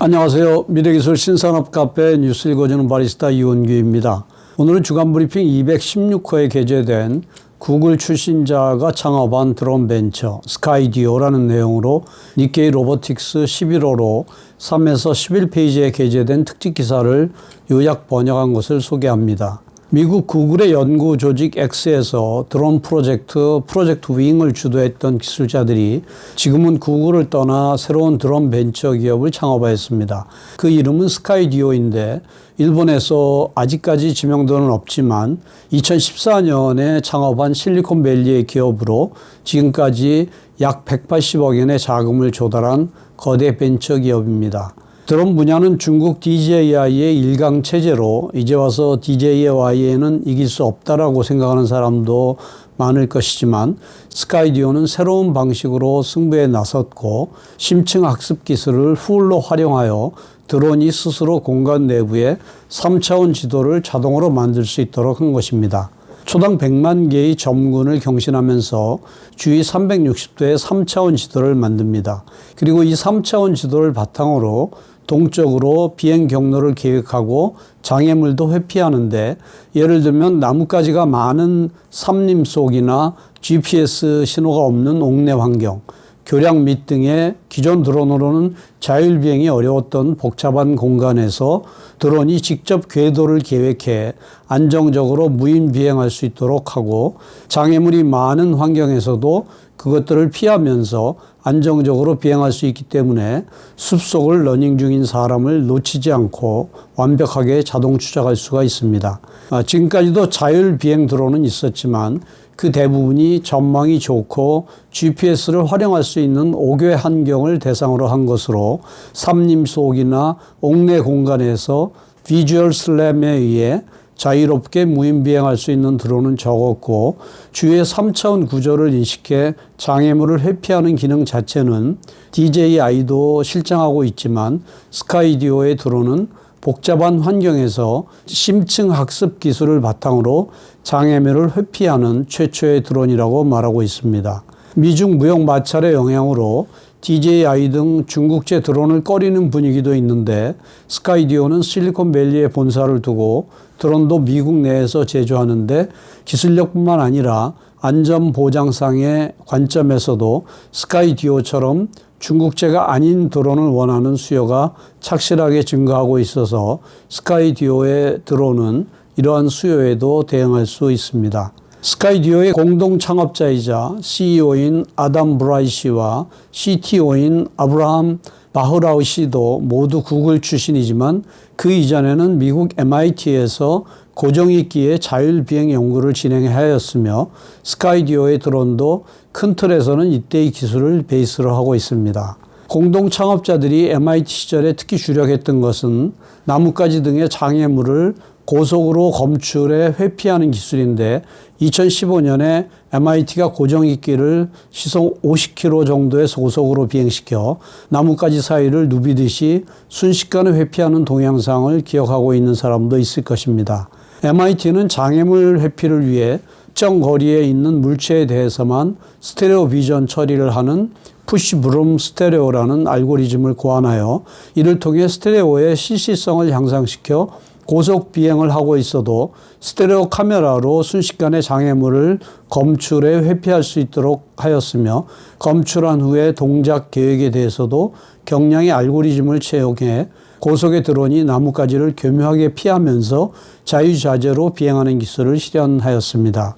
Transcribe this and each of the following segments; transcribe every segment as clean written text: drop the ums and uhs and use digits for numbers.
안녕하세요. 미래기술 신산업 카페 뉴스 읽어주는 바리스타 이원규입니다. 오늘은 주간 브리핑 216호에 게재된 구글 출신자가 창업한 드론 벤처 스카이디오라는 내용으로 니케이 로보틱스 11호로 3에서 11페이지에 게재된 특집 기사를 요약 번역한 것을 소개합니다. 미국 구글의 연구 조직 X에서 드론 프로젝트 윙을 주도했던 기술자들이 지금은 구글을 떠나 새로운 드론 벤처 기업을 창업하였습니다. 그 이름은 스카이디오인데 일본에서 아직까지 지명도는 없지만 2014년에 창업한 실리콘밸리의 기업으로 지금까지 약 180억 엔의 자금을 조달한 거대 벤처 기업입니다. 드론 분야는 중국 DJI의 일강 체제로 이제 와서 DJI에는 이길 수 없다라고 생각하는 사람도 많을 것이지만 스카이디오는 새로운 방식으로 승부에 나섰고 심층 학습 기술을 풀로 활용하여 드론이 스스로 공간 내부에 3차원 지도를 자동으로 만들 수 있도록 한 것입니다. 초당 100만 개의 점군을 경신하면서 주위 360도의 3차원 지도를 만듭니다. 그리고 이 3차원 지도를 바탕으로 동적으로 비행 경로를 계획하고 장애물도 회피하는데, 예를 들면 나뭇가지가 많은 삼림 속이나 GPS 신호가 없는 옥내 환경, 교량 밑 등의 기존 드론으로는 자율비행이 어려웠던 복잡한 공간에서 드론이 직접 궤도를 계획해 안정적으로 무인 비행할 수 있도록 하고, 장애물이 많은 환경에서도 그것들을 피하면서 안정적으로 비행할 수 있기 때문에 숲속을 러닝 중인 사람을 놓치지 않고 완벽하게 자동 추적할 수가 있습니다. 지금까지도 자율 비행 드론은 있었지만 그 대부분이 전망이 좋고 GPS를 활용할 수 있는 5개 환경을 대상으로 한 것으로 삼림 속이나 옥내 공간에서 비주얼 슬램에 의해 자유롭게 무인 비행할 수 있는 드론은 적었고, 주위의 3차원 구조를 인식해 장애물을 회피하는 기능 자체는 DJI도 실증하고 있지만 스카이디오의 드론은 복잡한 환경에서 심층 학습 기술을 바탕으로 장애물을 회피하는 최초의 드론이라고 말하고 있습니다. 미중 무역 마찰의 영향으로 DJI 등 중국제 드론을 꺼리는 분위기도 있는데, 스카이디오는 실리콘밸리에 본사를 두고 드론도 미국 내에서 제조하는데 기술력뿐만 아니라 안전보장상의 관점에서도 스카이디오처럼 중국제가 아닌 드론을 원하는 수요가 착실하게 증가하고 있어서 스카이디오의 드론은 이러한 수요에도 대응할 수 있습니다. 스카이디오의 공동 창업자이자 CEO인 아담 브라이 씨와 CTO인 아브라함 바흐라우 씨도 모두 구글 출신이지만 그 이전에는 미국 MIT에서 고정익기의 자율비행 연구를 진행하였으며 스카이디오의 드론도 큰 틀에서는 이때의 기술을 베이스로 하고 있습니다. 공동 창업자들이 MIT 시절에 특히 주력했던 것은 나뭇가지 등의 장애물을 고속으로 검출해 회피하는 기술인데, 2015년에 MIT가 고정익기를 시속 50km 정도의 고속으로 비행시켜 나뭇가지 사이를 누비듯이 순식간에 회피하는 동영상을 기억하고 있는 사람도 있을 것입니다. MIT는 장애물 회피를 위해 특정 거리에 있는 물체에 대해서만 스테레오 비전 처리를 하는 푸시 브룸 스테레오라는 알고리즘을 고안하여 이를 통해 스테레오의 실시성을 향상시켜 고속 비행을 하고 있어도 스테레오 카메라로 순식간에 장애물을 검출해 회피할 수 있도록 하였으며, 검출한 후에 동작 계획에 대해서도 경량의 알고리즘을 채용해 고속의 드론이 나뭇가지를 교묘하게 피하면서 자유자재로 비행하는 기술을 실현하였습니다.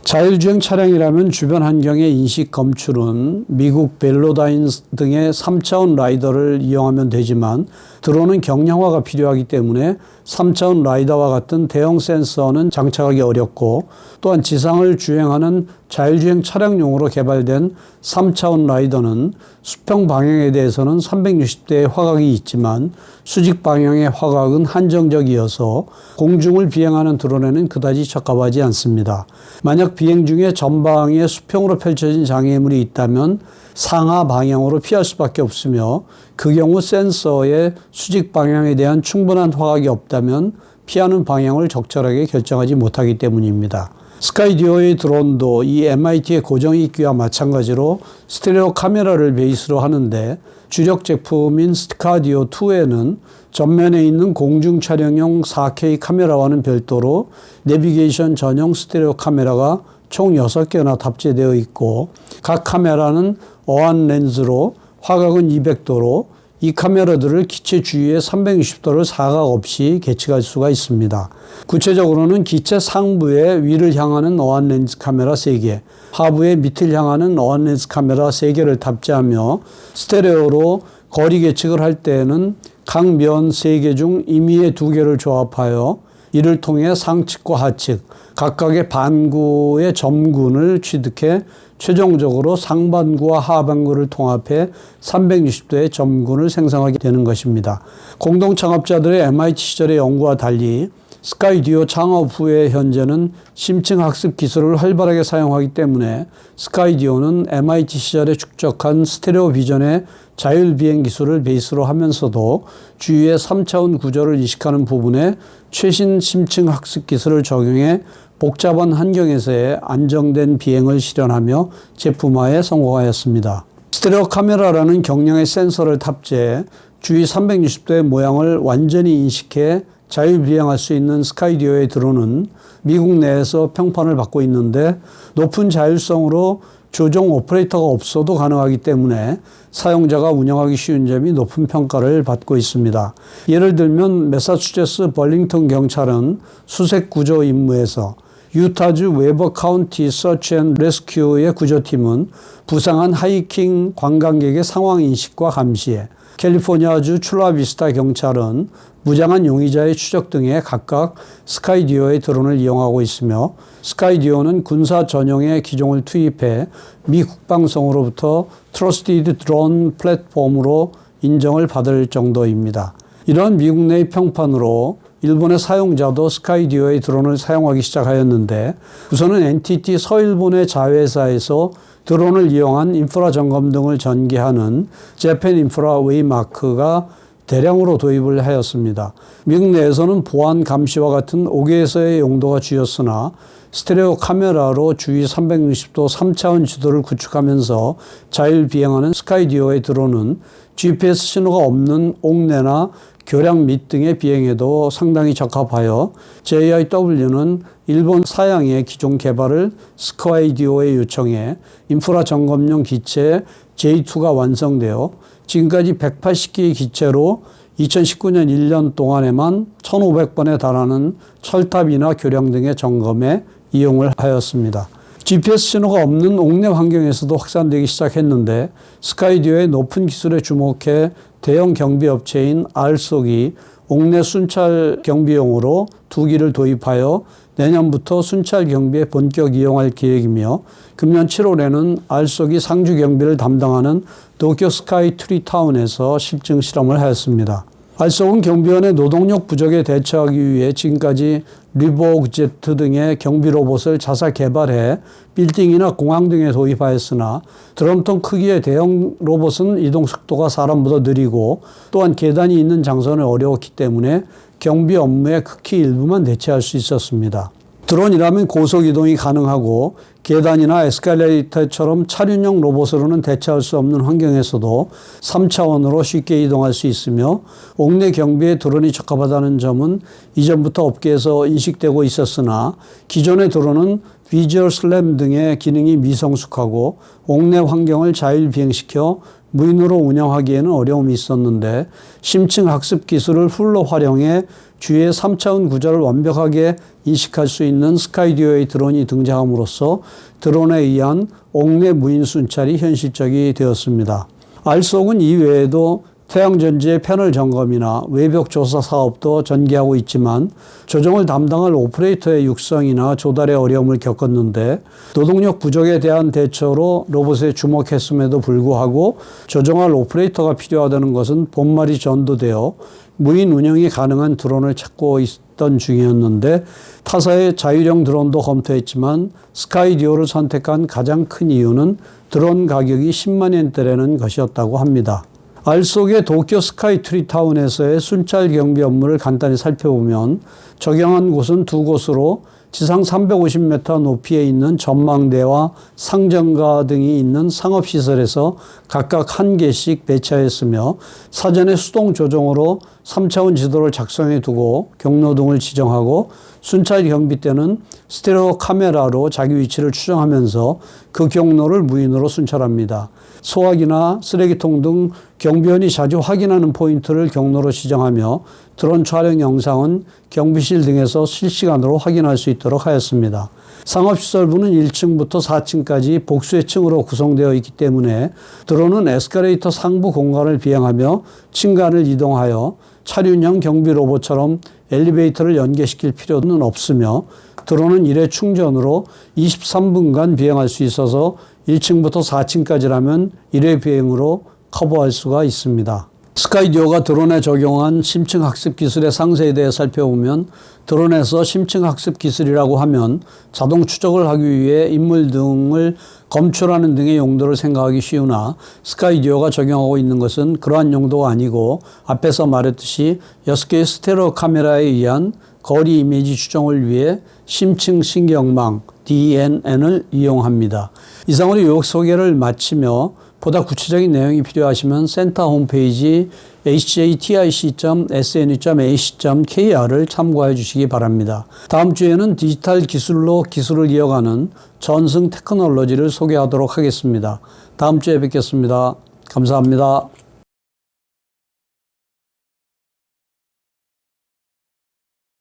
자율주행 차량이라면 주변 환경의 인식 검출은 미국 벨로다인 등의 3차원 라이더를 이용하면 되지만, 드론은 경량화가 필요하기 때문에 3차원 라이더와 같은 대형 센서는 장착하기 어렵고, 또한 지상을 주행하는 자율주행 차량용으로 개발된 3차원 라이더는 수평 방향에 대해서는 360도의 화각이 있지만 수직 방향의 화각은 한정적이어서 공중을 비행하는 드론에는 그다지 적합하지 않습니다. 만약 비행 중에 전방에 수평으로 펼쳐진 장애물이 있다면 상하 방향으로 피할 수밖에 없으며, 그 경우 센서의 수직 방향에 대한 충분한 화각이 없다면 피하는 방향을 적절하게 결정하지 못하기 때문입니다. 스카이듀오의 드론도 이 MIT의 고정 이끼와 마찬가지로 스테레오 카메라를 베이스로 하는데 주력 제품인 스카디오 2에는 전면에 있는 공중 촬영용 4K 카메라와는 별도로 내비게이션 전용 스테레오 카메라가 총 6개나 탑재되어 있고 각 카메라는 어안 렌즈로 화각은 200도로 이 카메라들을 기체 주위에 360도를 사각 없이 개측할 수가 있습니다. 구체적으로는 기체 상부에 위를 향하는 어안 렌즈 카메라 3개, 하부에 밑을 향하는 어안 렌즈 카메라 3개를 탑재하며 스테레오로 거리 계측을 할 때에는 각 면 3개 중 임의의 2개를 조합하여 이를 통해 상측과 하측, 각각의 반구의 점군을 취득해 최종적으로 상반구와 하반구를 통합해 360도의 점군을 생성하게 되는 것입니다. 공동 창업자들의 MIT 시절의 연구와 달리 스카이듀오 창업 후에 현재는 심층 학습 기술을 활발하게 사용하기 때문에 스카이듀오는 MIT 시절에 축적한 스테레오 비전의 자율비행 기술을 베이스로 하면서도 주위의 3차원 구조를 이식하는 부분에 최신 심층 학습 기술을 적용해 복잡한 환경에서의 안정된 비행을 실현하며 제품화에 성공하였습니다. 스테레오 카메라라는 경량의 센서를 탑재해 주위 360도의 모양을 완전히 인식해 자율비행할 수 있는 스카이듀오의 드론은 미국 내에서 평판을 받고 있는데 높은 자율성으로 조종 오퍼레이터가 없어도 가능하기 때문에 사용자가 운영하기 쉬운 점이 높은 평가를 받고 있습니다. 예를 들면 매사추세츠 벌링턴 경찰은 수색 구조 임무에서 유타주 웨버 카운티 서치 앤 레스큐의 구조팀은 부상한 하이킹 관광객의 상황 인식과 감시에, 캘리포니아주 출라비스타 경찰은 무장한 용의자의 추적 등에 각각 스카이듀오의 드론을 이용하고 있으며 스카이듀오는 군사 전용의 기종을 투입해 미 국방성으로부터 트러스티드 드론 플랫폼으로 인정을 받을 정도입니다. 이런 미국 내의 평판으로 일본의 사용자도 스카이듀오의 드론을 사용하기 시작하였는데 우선은 NTT 서일본의 자회사에서 드론을 이용한 인프라 점검 등을 전개하는 재팬 인프라 웨이마크가 대량으로 도입을 하였습니다. 미국 내에서는 보안 감시와 같은 5개에서의 용도가 주였으나 스테레오 카메라로 주위 360도 3차원 지도를 구축하면서 자율 비행하는 스카이듀오의 드론은 GPS 신호가 없는 옥내나 교량 밑 등의 비행에도 상당히 적합하여 JIW는 일본 사양의 기종 개발을 스카이듀오에 요청해 인프라 점검용 기체 J2가 완성되어 지금까지 180기의 기체로 2019년 1년 동안에만 1,500번에 달하는 철탑이나 교량 등의 점검에 이용을 하였습니다. GPS 신호가 없는 옥내 환경에서도 확산되기 시작했는데 스카이듀오의 높은 기술에 주목해 대형 경비업체인 알속이 옥내 순찰 경비용으로 2기를 도입하여 내년부터 순찰 경비에 본격 이용할 계획이며 금년 7월에는 알속이 상주 경비를 담당하는 도쿄 스카이 트리타운에서 실증 실험을 하였습니다. 알속은 경비원의 노동력 부족에 대처하기 위해 지금까지 리보그제트 등의 경비 로봇을 자사 개발해 빌딩이나 공항 등에 도입하였으나 드럼통 크기의 대형 로봇은 이동 속도가 사람보다 느리고 또한 계단이 있는 장소는 어려웠기 때문에 경비 업무의 극히 일부만 대체할 수 있었습니다. 드론이라면 고속 이동이 가능하고 계단이나 에스컬레이터처럼 차륜형 로봇으로는 대체할 수 없는 환경에서도 3차원으로 쉽게 이동할 수 있으며 옥내 경비에 드론이 적합하다는 점은 이전부터 업계에서 인식되고 있었으나 기존의 드론은 비주얼 슬램 등의 기능이 미성숙하고 옥내 환경을 자율 비행시켜 무인으로 운영하기에는 어려움이 있었는데 심층 학습 기술을 풀로 활용해 주위의 3차원 구조를 완벽하게 인식할 수 있는 스카이듀오의 드론이 등장함으로써 드론에 의한 옥내 무인 순찰이 현실적이 되었습니다. 알속은 이외에도 태양전지의 패널 점검이나 외벽 조사 사업도 전개하고 있지만 조종을 담당할 오퍼레이터의 육성이나 조달의 어려움을 겪었는데 노동력 부족에 대한 대처로 로봇에 주목했음에도 불구하고 조종할 오퍼레이터가 필요하다는 것은 본말이 전도되어 무인 운영이 가능한 드론을 찾고 있던 중이었는데 타사의 자율형 드론도 검토했지만 스카이듀오를 선택한 가장 큰 이유는 드론 가격이 10만 엔대라는 것이었다고 합니다. 알속의 도쿄 스카이 트리타운에서의 순찰 경비 업무를 간단히 살펴보면 적용한 곳은 2곳으로 지상 350m 높이에 있는 전망대와 상점가 등이 있는 상업시설에서 각각 한 개씩 배치하였으며 사전에 수동 조정으로 3차원 지도를 작성해 두고 경로등을 지정하고 순찰 경비 때는 스테레오 카메라로 자기 위치를 추정하면서 그 경로를 무인으로 순찰합니다. 소화기나 쓰레기통 등 경비원이 자주 확인하는 포인트를 경로로 지정하며 드론 촬영 영상은 경비실 등에서 실시간으로 확인할 수 있도록 하였습니다. 상업시설부는 1층부터 4층까지 복수의 층으로 구성되어 있기 때문에 드론은 에스컬레이터 상부 공간을 비행하며 층간을 이동하여 차륜형 경비 로봇처럼 엘리베이터를 연계시킬 필요는 없으며 드론은 1회 충전으로 23분간 비행할 수 있어서 1층부터 4층까지라면 1회 비행으로 커버할 수가 있습니다. 스카이듀어가 드론에 적용한 심층 학습 기술의 상세에 대해 살펴보면 드론에서 심층 학습 기술이라고 하면 자동 추적을 하기 위해 인물 등을 검출하는 등의 용도를 생각하기 쉬우나 스카이듀어가 적용하고 있는 것은 그러한 용도가 아니고 앞에서 말했듯이 6개의 스테레오 카메라에 의한 거리 이미지 추정을 위해 심층 신경망 DNN을 이용합니다. 이상으로 요약 소개를 마치며 보다 구체적인 내용이 필요하시면 센터 홈페이지 hjtic.sne.ac.kr을 참고해 주시기 바랍니다. 다음 주에는 디지털 기술로 기술을 이어가는 전승 테크놀로지를 소개하도록 하겠습니다. 다음 주에 뵙겠습니다. 감사합니다.